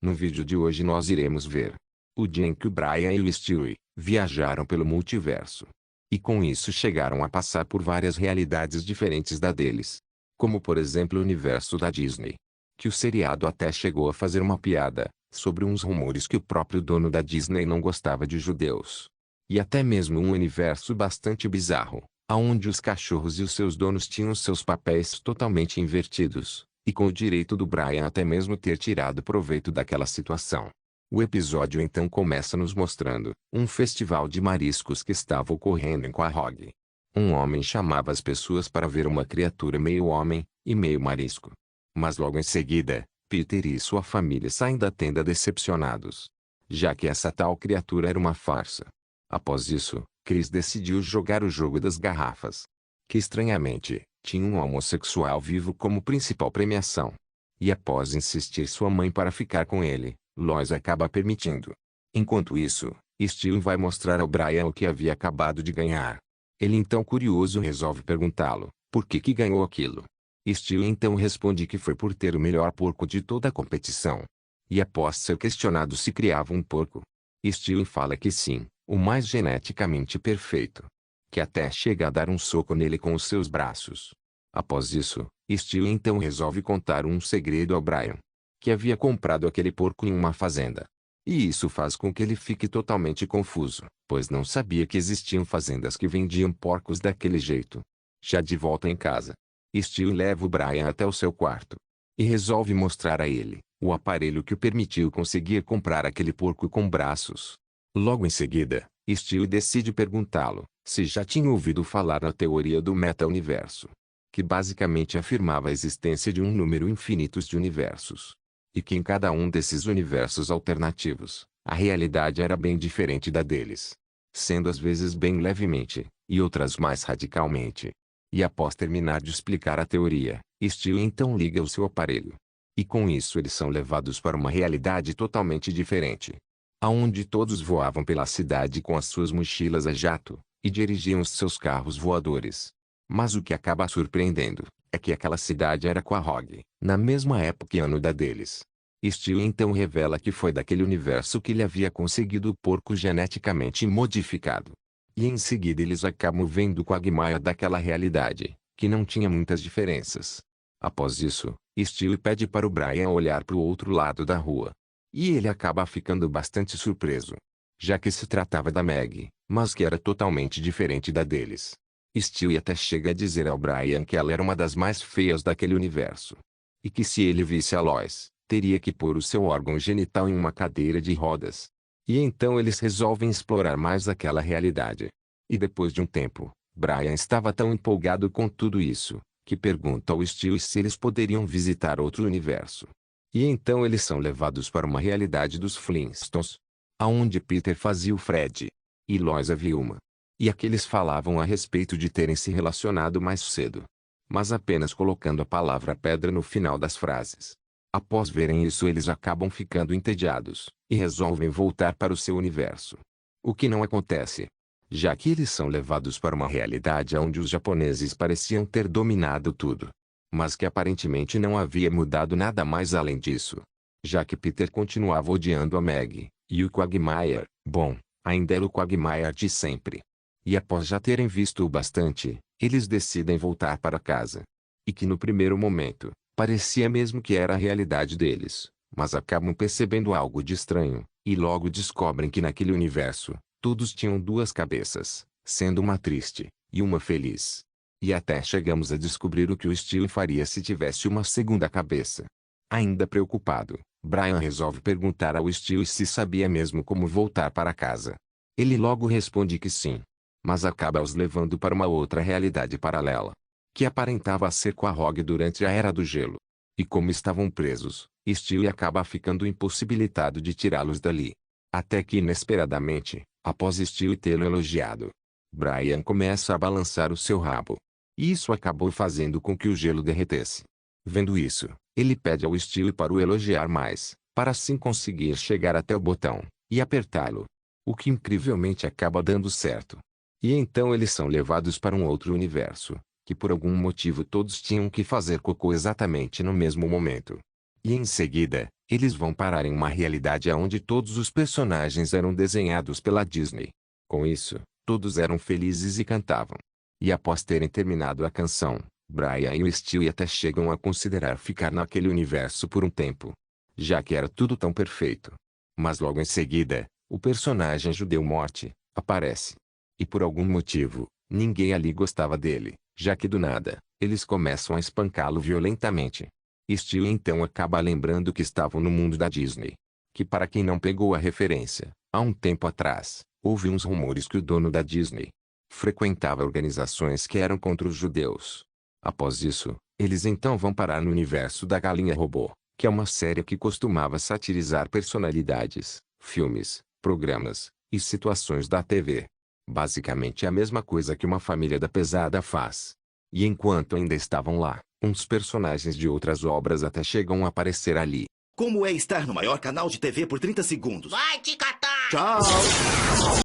No vídeo de hoje nós iremos ver o dia em que o Brian e o Stewie viajaram pelo multiverso. E com isso chegaram a passar por várias realidades diferentes da deles. Como por exemplo o universo da Disney. Que o seriado até chegou a fazer uma piada sobre uns rumores que o próprio dono da Disney não gostava de judeus. E até mesmo um universo bastante bizarro, aonde os cachorros e os seus donos tinham seus papéis totalmente invertidos, e com o direito do Brian até mesmo ter tirado proveito daquela situação. O episódio então começa nos mostrando um festival de mariscos que estava ocorrendo em Quahog. Um homem chamava as pessoas para ver uma criatura meio homem e meio marisco. Mas logo em seguida, Peter e sua família saem da tenda decepcionados, já que essa tal criatura era uma farsa. Após isso, Chris decidiu jogar o jogo das garrafas, que estranhamente, tinha um homossexual vivo como principal premiação. E após insistir sua mãe para ficar com ele, Lois acaba permitindo. Enquanto isso, Stewie vai mostrar ao Brian o que havia acabado de ganhar. Ele então curioso resolve perguntá-lo, por que ganhou aquilo. Stewie então responde que foi por ter o melhor porco de toda a competição. E após ser questionado se criava um porco, Stewie fala que sim, o mais geneticamente perfeito. Que até chega a dar um soco nele com os seus braços. Após isso, Stewie então resolve contar um segredo ao Brian. Que havia comprado aquele porco em uma fazenda. E isso faz com que ele fique totalmente confuso, pois não sabia que existiam fazendas que vendiam porcos daquele jeito. Já de volta em casa, Stewie leva o Brian até o seu quarto. E resolve mostrar a ele o aparelho que o permitiu conseguir comprar aquele porco com braços. Logo em seguida, Stewie decide perguntá-lo se já tinha ouvido falar na teoria do meta-universo, que basicamente afirmava a existência de um número infinito de universos. E que em cada um desses universos alternativos, a realidade era bem diferente da deles. Sendo às vezes bem levemente, e outras mais radicalmente. E após terminar de explicar a teoria, Stewie então liga o seu aparelho. E com isso eles são levados para uma realidade totalmente diferente. Aonde todos voavam pela cidade com as suas mochilas a jato, e dirigiam os seus carros voadores. Mas o que acaba surpreendendo, é que aquela cidade era Quahog, na mesma época e ano da deles. Stewie então revela que foi daquele universo que ele havia conseguido o porco geneticamente modificado. E em seguida eles acabam vendo o Quagmire daquela realidade, que não tinha muitas diferenças. Após isso, Stewie pede para o Brian olhar para o outro lado da rua. E ele acaba ficando bastante surpreso, já que se tratava da Meg, mas que era totalmente diferente da deles. Stewie até chega a dizer ao Brian que ela era uma das mais feias daquele universo. E que se ele visse a Lois, teria que pôr o seu órgão genital em uma cadeira de rodas. E então eles resolvem explorar mais aquela realidade. E depois de um tempo, Brian estava tão empolgado com tudo isso, que pergunta ao Stewie se eles poderiam visitar outro universo. E então eles são levados para uma realidade dos Flintstones, aonde Peter fazia o Fred, e Lois a Vilma. E aqueles falavam a respeito de terem se relacionado mais cedo, mas apenas colocando a palavra pedra no final das frases. Após verem isso eles acabam ficando entediados, e resolvem voltar para o seu universo. O que não acontece, já que eles são levados para uma realidade onde os japoneses pareciam ter dominado tudo. Mas que aparentemente não havia mudado nada mais além disso. Já que Peter continuava odiando a Meg, e o Quagmire, bom, ainda era o Quagmire de sempre. E após já terem visto o bastante, eles decidem voltar para casa. E que no primeiro momento, parecia mesmo que era a realidade deles, mas acabam percebendo algo de estranho, e logo descobrem que naquele universo, todos tinham duas cabeças, sendo uma triste, e uma feliz. E até chegamos a descobrir o que o Stewie faria se tivesse uma segunda cabeça. Ainda preocupado, Brian resolve perguntar ao Stewie se sabia mesmo como voltar para casa. Ele logo responde que sim, mas acaba os levando para uma outra realidade paralela, que aparentava ser Quahog durante a Era do Gelo. E como estavam presos, Stewie acaba ficando impossibilitado de tirá-los dali. Até que inesperadamente, após Stewie tê-lo elogiado, Brian começa a balançar o seu rabo. E isso acabou fazendo com que o gelo derretesse. Vendo isso, ele pede ao Stewie para o elogiar mais, para assim conseguir chegar até o botão, e apertá-lo. O que incrivelmente acaba dando certo. E então eles são levados para um outro universo, que por algum motivo todos tinham que fazer cocô exatamente no mesmo momento. E em seguida, eles vão parar em uma realidade onde todos os personagens eram desenhados pela Disney. Com isso, todos eram felizes e cantavam. E após terem terminado a canção, Brian e Stewie até chegam a considerar ficar naquele universo por um tempo, já que era tudo tão perfeito. Mas logo em seguida, o personagem judeu Morty aparece. E por algum motivo, ninguém ali gostava dele, já que do nada, eles começam a espancá-lo violentamente. Stewie então acaba lembrando que estavam no mundo da Disney. Que para quem não pegou a referência, há um tempo atrás, houve uns rumores que o dono da Disney frequentava organizações que eram contra os judeus. Após isso, eles então vão parar no universo da Galinha Robô, que é uma série que costumava satirizar personalidades, filmes, programas e situações da TV. Basicamente a mesma coisa que uma família da pesada faz. E enquanto ainda estavam lá, uns personagens de outras obras até chegam a aparecer ali. Como é estar no maior canal de TV por 30 segundos? Vai te catar! Tchau!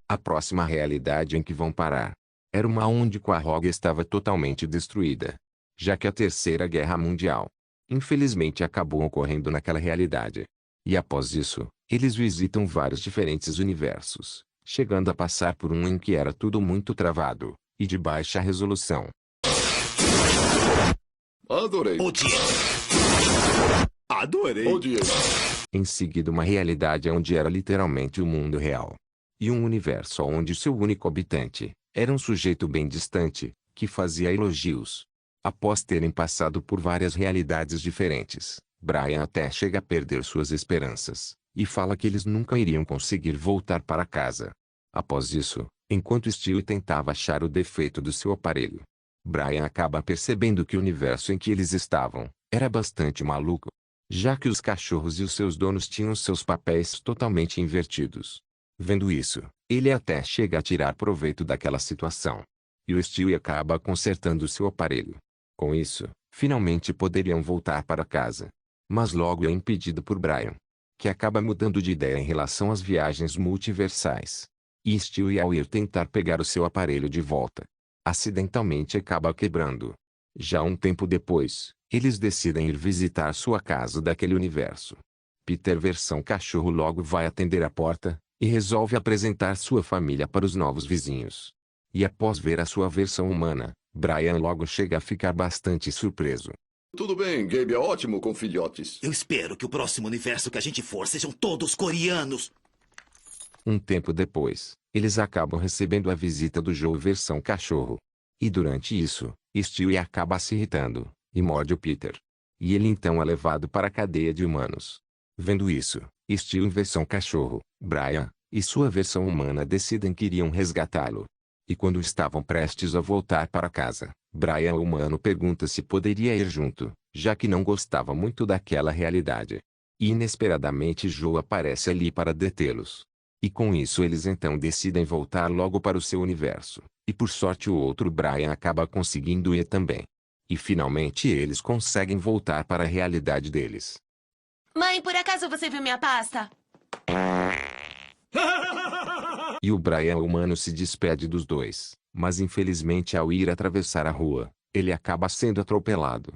A próxima realidade em que vão parar era uma onde Quahog estava totalmente destruída, já que a Terceira Guerra Mundial, infelizmente, acabou ocorrendo naquela realidade. E após isso, eles visitam vários diferentes universos, chegando a passar por um em que era tudo muito travado e de baixa resolução. Adorei. Odiei. Adorei. Odiei. Em seguida, uma realidade onde era literalmente o mundo real. E um universo onde seu único habitante era um sujeito bem distante, que fazia elogios. Após terem passado por várias realidades diferentes, Brian até chega a perder suas esperanças, e fala que eles nunca iriam conseguir voltar para casa. Após isso, enquanto Stewie tentava achar o defeito do seu aparelho, Brian acaba percebendo que o universo em que eles estavam era bastante maluco, já que os cachorros e os seus donos tinham seus papéis totalmente invertidos. Vendo isso, ele até chega a tirar proveito daquela situação. E o Stewie acaba consertando seu aparelho. Com isso, finalmente poderiam voltar para casa. Mas logo é impedido por Brian, que acaba mudando de ideia em relação às viagens multiversais. E Stewie, ao ir tentar pegar o seu aparelho de volta, acidentalmente acaba quebrando. Já um tempo depois, eles decidem ir visitar sua casa daquele universo. Peter versão cachorro logo vai atender a porta, e resolve apresentar sua família para os novos vizinhos. E após ver a sua versão humana, Brian logo chega a ficar bastante surpreso. Tudo bem, Gabe é ótimo com filhotes. Eu espero que o próximo universo que a gente for sejam todos coreanos. Um tempo depois, eles acabam recebendo a visita do Joe versão cachorro. E durante isso, Stewie acaba se irritando, e morde o Peter. E ele então é levado para a cadeia de humanos. Vendo isso, Stewie versão cachorro, Brian, e sua versão humana decidem que iriam resgatá-lo. E quando estavam prestes a voltar para casa, Brian o humano pergunta se poderia ir junto, já que não gostava muito daquela realidade. E inesperadamente Joe aparece ali para detê-los. E com isso eles então decidem voltar logo para o seu universo. E por sorte o outro Brian acaba conseguindo ir também. E finalmente eles conseguem voltar para a realidade deles. Mãe, por acaso você viu minha pasta? E o Brian humano se despede dos dois, mas infelizmente ao ir atravessar a rua, ele acaba sendo atropelado.